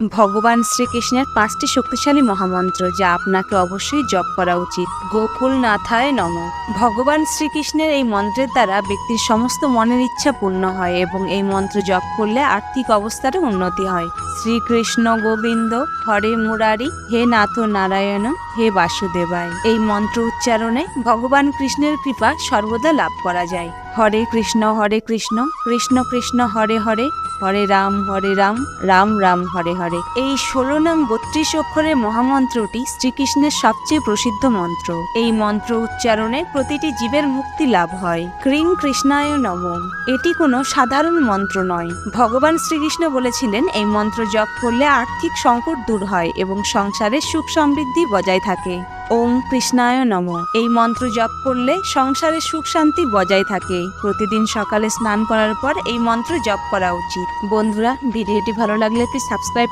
ভগবান শ্রীকৃষ্ণের 5টি শক্তিশালী মহামন্ত্র যা আপনাকে অবশ্যই জপ করা উচিত। গোকুলনাথায় নমঃ। ভগবান শ্রীকৃষ্ণের এই মন্ত্রের দ্বারা ব্যক্তির সমস্ত মনের ইচ্ছা পূর্ণ হয় এবং এই মন্ত্র জপ করলে আর্থিক অবস্থারও উন্নতি হয়। শ্রীকৃষ্ণ গোবিন্দ হরে মুরারি, হে নাথ নারায়ণ, হে বাসুদেবায়। এই মন্ত্র উচ্চারণে ভগবান কৃষ্ণের কৃপা সর্বদা লাভ করা যায়। হরে কৃষ্ণ কৃষ্ণ কৃষ্ণ হরে হরে, হরে রাম রাম রাম হরে হরে। এই 16 নাম 32 অক্ষরের মহামন্ত্রটি শ্রীকৃষ্ণের সবচেয়ে প্রসিদ্ধ মন্ত্র। এই মন্ত্র উচ্চারণে প্রতিটি জীবের মুক্তি লাভ হয়। ক্রিং কৃষ্ণায় নমঃ। এটি কোনো সাধারণ মন্ত্র নয়। ভগবান শ্রীকৃষ্ণ বলেছিলেন এই মন্ত্র জপ করলে আর্থিক সংকট দূর হয় এবং সংসারে সুখ সমৃদ্ধি বজায় থাকে। ওম কৃষ্ণায় নমঃ। এই মন্ত্র জপ করলে সংসারে সুখ শান্তি বজায় থাকে। প্রতিদিন সকালে স্নান করার পর এই মন্ত্র জপ করা উচিত। বন্ধুরা, ভিডিওটি ভালো লাগলে প্লিজ সাবস্ক্রাইব